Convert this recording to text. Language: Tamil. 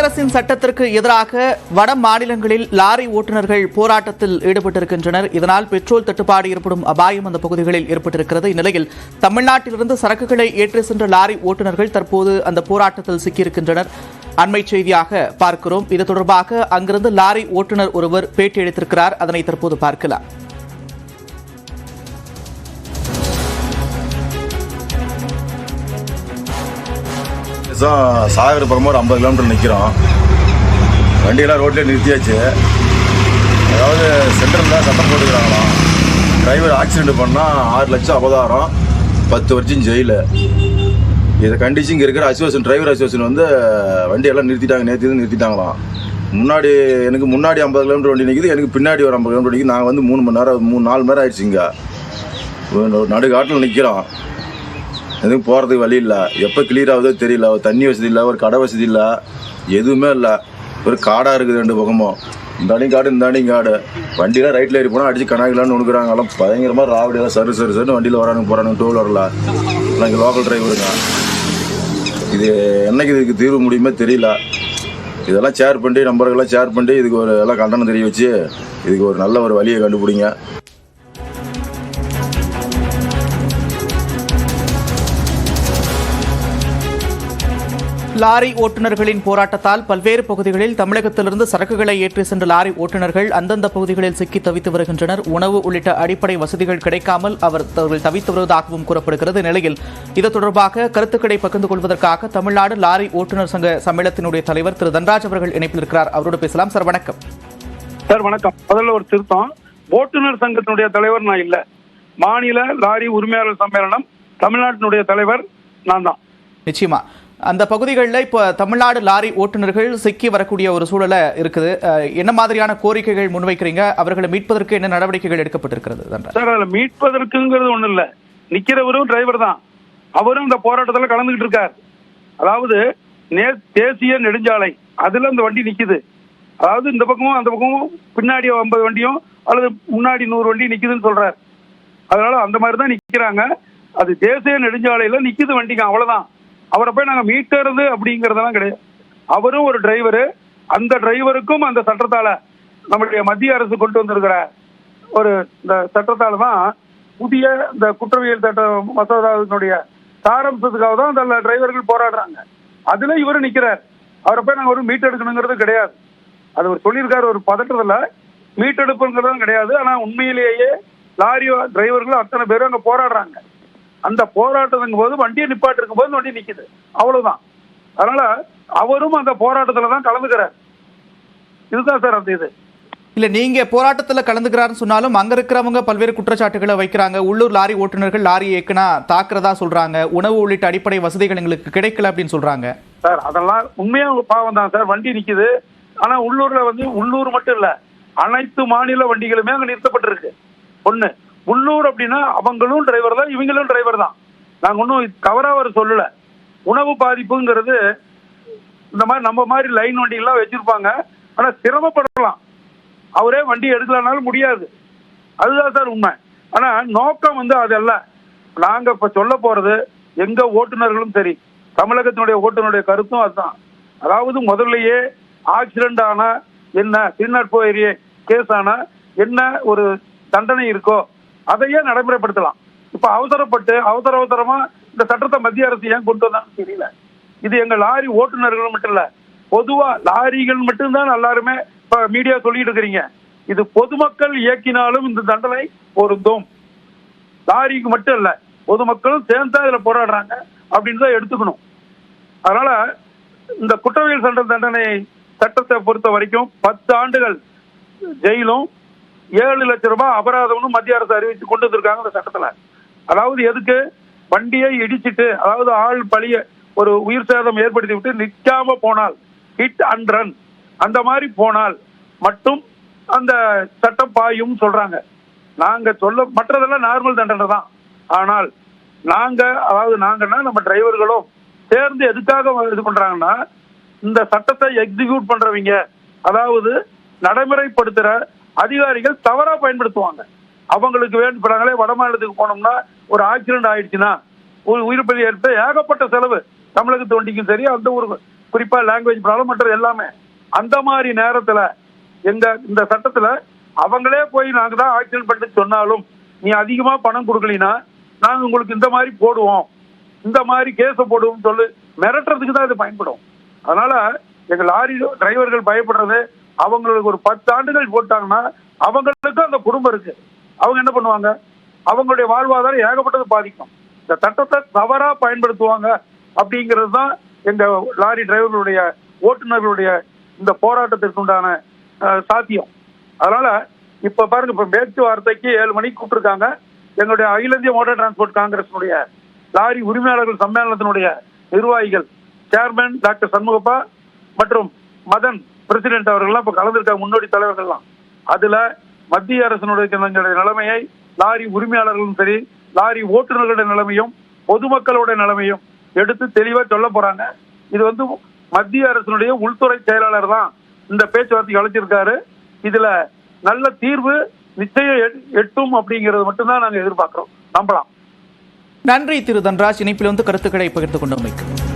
அரசின் சட்டத்திற்கு எதிராக வட மாநிலங்களில் லாரி ஓட்டுநர்கள் போராட்டத்தில் ஈடுபட்டிருக்கின்றனர். இதனால் பெட்ரோல் தட்டுப்பாடு ஏற்படும் அபாயம் அந்த பகுதிகளில் ஏற்பட்டிருக்கிறது. இந்நிலையில் தமிழ்நாட்டிலிருந்து சரக்குகளை ஏற்றி சென்ற லாரி ஓட்டுநர்கள் தற்போது அந்த போராட்டத்தில் சிக்கியிருக்கின்றனர். அண்மை செய்தியாக பார்க்கிறோம். இது தொடர்பாக அங்கிருந்து லாரி ஓட்டுநர் ஒருவர் பேட்டி அளித்திருக்கிறார். அதனை தற்போது பார்க்கலாம். சாகரப்புறமா ஒரு 50 கிலோமீட்டர் நிற்கிறோம். வண்டியெல்லாம் ரோட்லேயே நிறுத்தியாச்சு. அதாவது சென்ட்ரல் தான் சட்டம் போட்டுக்கிறாங்களாம். டிரைவர் ஆக்சிடென்ட் பண்ணால் 6 லட்சம் அபதாரம், 10 வருஷம் ஜெயிலு. இதை கண்டிச்சு இங்கே இருக்கிற அசோசியேஷன், டிரைவர் அசோசியேஷன் வந்து வண்டியெல்லாம் நிறுத்திட்டாங்களாம். எனக்கு முன்னாடி 50 கிலோமீட்டர் வண்டி நிற்கிது, எனக்கு பின்னாடி ஒரு 50 கிலோமீட்டர் நிற்கிது. நாங்கள் வந்து 3 மணி நேரம் 4 மணி நேரம் ஆயிடுச்சு. இங்கே நடுக்காட்டில் நிற்கிறோம். எதுவும் போகிறதுக்கு வழி இல்லை. எப்போ கிளியர் ஆகுதோ தெரியல. ஒரு தண்ணி வசதி இல்லை, ஒரு கடை வசதி இல்லை, எதுவுமே இல்லை. ஒரு காடாக இருக்குது 2 பக்கமும். இந்தாடியும் காடு இந்தாடியும் காடு. வண்டியெலாம் ரைட்டில் ஏறி போனால் அடிச்சு கணக்கிலான்னு ஒணுக்குறாங்க. எல்லாம் பயங்கரமாக ராவடியெல்லாம் சருன்னு வண்டியில் வரானுங்க டூ வீலரில். நாங்கள் லோக்கல் டிரைவருங்க. இது என்னைக்கு இதுக்கு தீர்வு முடியுமே தெரியல. இதெல்லாம் ஷேர் பண்ணி நம்பர்களெல்லாம் ஷேர் பண்ணி இதுக்கு ஒரு எல்லாம் கண்டனம் தெரிய வச்சு இதுக்கு ஒரு நல்ல ஒரு வழியை கண்டுபிடிங்க. லாரி ஓட்டுநர்களின் போராட்டத்தால் பல்வேறு பகுதிகளில் தமிழகத்திலிருந்து சரக்குகளை ஏற்றி சென்ற லாரி ஓட்டுநர்கள் அந்தந்த பகுதிகளில் சிக்கி தவித்து வருகின்றனர். உணவு உள்ளிட்ட அடிப்படை வசதிகள் கிடைக்காமல் அவர்கள் தவித்து வருவதாகவும் கூறப்படுகிறது. நிலையில் இது தொடர்பாக கருத்துக்களை பகிர்ந்து கொள்வதற்காக தமிழ்நாடு லாரி ஓட்டுநர் சங்க சம்மேளனத்தினுடைய தலைவர் திரு தன்ராஜ் அவர்கள் இணைப்பில் இருக்கிறார். அவரோடு பேசலாம். சார் வணக்கம். சார் வணக்கம். முதல்ல ஒரு திருத்தம், ஓட்டுநர் சங்கத்தினுடைய தலைவர் நான் இல்லை. மாநில லாரி உரிமையாளர் சம்மேளனம் தமிழ்நாட்டினுடைய தலைவர் நான் தான். நிச்சயமா அந்த பகுதிகளில் இப்போ தமிழ்நாடு லாரி ஓட்டுநர்கள் சிக்கி வரக்கூடிய ஒரு சூழலை இருக்குது. என்ன மாதிரியான கோரிக்கைகள் முன்வைக்கிறீங்க? அவர்களை மீட்பதற்கு என்ன நடவடிக்கைகள் எடுக்கப்பட்டிருக்கிறது? சார், அதில் மீட்பதற்குங்கிறது ஒன்றும் இல்லை. நிற்கிறவரும் டிரைவர் தான். அவரும் இந்த போராட்டத்தில் கலந்துகிட்டு இருக்கார். அதாவது தேசிய நெடுஞ்சாலை அதில் இந்த வண்டி நிற்குது. அதாவது இந்த பக்கமும் அந்த பக்கமும் பின்னாடி 50 வண்டியும் அல்லது முன்னாடி 100 வண்டி நிற்குதுன்னு சொல்றார். அதனால அந்த மாதிரி தான் நிற்கிறாங்க. அது தேசிய நெடுஞ்சாலையில் நிற்குது வண்டிங்க, அவ்வளோதான். அவரை போய் நாங்கள் மீட்கிறது அப்படிங்கிறதெல்லாம் கிடையாது. அவரும் ஒரு டிரைவரு. அந்த டிரைவருக்கும் அந்த சட்டத்தால நம்முடைய மத்திய அரசு கொண்டு வந்திருக்கிற ஒரு இந்த சட்டத்தால தான் புதிய இந்த குற்றவியல் சட்ட மசோதாவினுடைய சாரம்சத்துக்காக தான் அந்த டிரைவர்கள் போராடுறாங்க. அதுல இவரு நிற்கிறார். அவரை போய் நாங்கள் ஒரு மீட்டெடுக்கணுங்கிறது கிடையாது. அது ஒரு சொல்லியிருக்காரு ஒரு பதற்றத்தில், மீட்டெடுப்புங்கிறதும் கிடையாது. ஆனால் உண்மையிலேயே லாரி டிரைவர்கள் அத்தனை பேரும் அங்கே போராடுறாங்க. அந்த போராட்டத்துக்கு போது வண்டியை நிப்பாட்டு இருக்கும் போது வண்டி நிக்குது, அவ்வளவுதான். அதனால அவரும் அந்த போராட்டத்துல தான் கலந்துக்கிறார். இதுதான் சார் அந்த இது. இல்ல, நீங்க போராட்டத்துல கலந்துக்கிறாருன்னு சொன்னாலும் அங்க இருக்கிறவங்க பல்வேறு குற்றச்சாட்டுகளை வைக்கிறாங்க. உள்ளூர் லாரி ஓட்டுநர்கள் லாரி ஏக்கனா தாக்குறதா சொல்றாங்க. உணவு உள்ளிட்ட அடிப்படை வசதிகள் எங்களுக்கு கிடைக்கல அப்படின்னு சொல்றாங்க. சார், அதெல்லாம் உண்மையா பாவம் தான் சார். வண்டி நிக்குது. ஆனா உள்ளூர்ல உள்ளூர் மட்டும் இல்ல, அனைத்து மாநில வண்டிகளுமே அங்க நிறுத்தப்பட்டிருக்கு. ஒண்ணு உள்ளூர் அப்படின்னா அவங்களும் டிரைவர் தான், இவங்களும் டிரைவர் தான். நாங்கள் ஒன்றும் கவராக சொல்லல. உணவு பாதிப்புங்கிறது இந்த மாதிரி நம்ம மாதிரி லைன் வண்டிகள்லாம் வச்சிருப்பாங்க. ஆனால் சிரமப்படலாம். அவரே வண்டி எடுக்கலனாலும் முடியாது. அதுதான் சார் உண்மை. ஆனால் நோக்கம் அதல்ல. நாங்கள் இப்போ சொல்ல போகிறது எங்கள் ஓட்டுநர்களும் சரி, தமிழகத்தினுடைய ஓட்டுநருடைய கருத்தும் அதுதான். அதாவது முதல்லையே ஆக்சிடென்ட் ஆனா என்ன, திருநாட்போரிய கேஸ் ஆனா என்ன ஒரு தண்டனை இருக்கோ அதையே நடைமுறைப்படுத்தலாம். இப்ப அவசரமா இந்த சட்டத்தை மத்திய அரசு ஏன் கொண்டு வந்தான்னு தெரியல. இது எங்க லாரி ஓட்டுநர்கள் மட்டும் இல்ல, பொதுவா லாரிகள் மட்டும்தான் எல்லாருமே இப்ப மீடியா சொல்லிட்டு இருக்கிறீங்க. இது பொதுமக்கள் இயக்கினாலும் இந்த தண்டனை பொருந்தும். லாரிக்கு மட்டும் இல்ல, பொதுமக்களும் சேர்ந்தா இதுல போராடுறாங்க அப்படின்னு தான் எடுத்துக்கணும். அதனால இந்த குற்றவியல் தண்டனை சட்டத்தை பொறுத்த வரைக்கும் 10 ஆண்டுகள் ஜெயிலும் 7 லட்சம் ரூபாய் அபராதம்னு மத்திய அரசு அறிவிச்சு கொண்டு வந்திருக்காங்க இந்த சட்டத்துல. அதாவது எதுக்கு? வண்டியை இடிச்சிட்டு, அதாவது ஆள் பழிய ஒரு உயிர் சேதம் ஏற்படுத்தி விட்டு நிற்காம போனால், ஹிட் அண்ட் ரன் அந்த மாதிரி போனால் மட்டும் அந்த சட்டம் பாயும் சொல்றாங்க. நாங்க மற்றதெல்லாம் நார்மல் தண்டனை தான். ஆனால் நாங்கன்னா நம்ம டிரைவர்களும் சேர்ந்து எதுக்காக இது பண்றாங்கன்னா, இந்த சட்டத்தை எக்ஸிக்யூட் பண்றவங்க, அதாவது நடைமுறைப்படுத்துற அதிகாரிகள் தவறா பயன்படுத்துவாங்க. அவங்களுக்கு வேண்டுறாங்களே, வட மாநிலத்துக்கு போனோம்னா ஒரு ஆக்சிடென்ட் ஆயிடுச்சுன்னா ஒரு உயிர் பலி ஏற்ப ஏகப்பட்ட செலவு தமிழகத்து வண்டிக்கும் சரி, அந்த ஒரு குறிப்பா லாங்குவேஜ் ப்ராப்ளம் மற்றது எல்லாமே. அந்த மாதிரி நேரத்துல இந்த சட்டத்துல அவங்களே போய் நாங்க தான் ஆக்சிடென்ட் பண்ணி சொன்னாலும் நீ அதிகமா பணம் கொடுக்கலினா நாங்க உங்களுக்கு இந்த மாதிரி போடுவோம், இந்த மாதிரி கேஸ போடுவோம் சொல்லு மிரட்டுறதுக்கு தான் இது பயன்படும். அதனால எங்க லாரி டிரைவர்கள் பயப்படுறது, அவங்களுக்கு ஒரு 10 ஆண்டுகள் போட்டாங்கன்னா அவங்களுக்கு அந்த குடும்பம் இருக்கு, அவங்க என்ன பண்ணுவாங்க, அவங்களுடைய வாழ்வாதாரம் ஏகப்பட்டது பாதிக்கும். இந்த சட்டத்தை தவறா பயன்படுத்துவாங்க அப்படிங்கிறது தான் எங்க லாரி டிரைவர்களுடைய ஓட்டுநர்களுடைய இந்த போராட்டத்திற்கு உண்டான சாத்தியம். அதனால இப்ப பாருங்க, இப்ப பேச்சுவார்த்தைக்கு 7 மணிக்கு கூப்பிட்டுருக்காங்க. எங்களுடைய அகில இந்திய மோட்டார் டிரான்ஸ்போர்ட் காங்கிரஸினுடைய லாரி உரிமையாளர்கள் சம்மேளனத்தினுடைய நிர்வாகிகள் சேர்மன் டாக்டர் சண்முகப்பா மற்றும் மதன் பிரசிடென்ட் அவர்கள்லாம் இப்ப கலந்துருக்காங்க, முன்னோடி தலைவர்கள்லாம். அதுல மத்திய அரசினுடைய நிலைமையை லாரி உரிமையாளர்களும் சரி லாரி ஓட்டுநர்களுடைய நிலைமையும் பொதுமக்களுடைய நிலைமையும் எடுத்து தெளிவா சொல்ல போறாங்க. இது மத்திய அரசினுடைய உள்துறை செயலாளர் தான் இந்த பேச்சுவார்த்தைக்கு அழைச்சிருக்காரு. இதுல நல்ல தீர்வு நிச்சயம் எட்டும் அப்படிங்கிறது மட்டும்தான் நாங்க எதிர்பார்க்கிறோம், நம்பலாம். நன்றி திரு தன்ராஜ், இணைப்பில் கருத்துக்களை பகிர்ந்து கொண்டமைக்கு.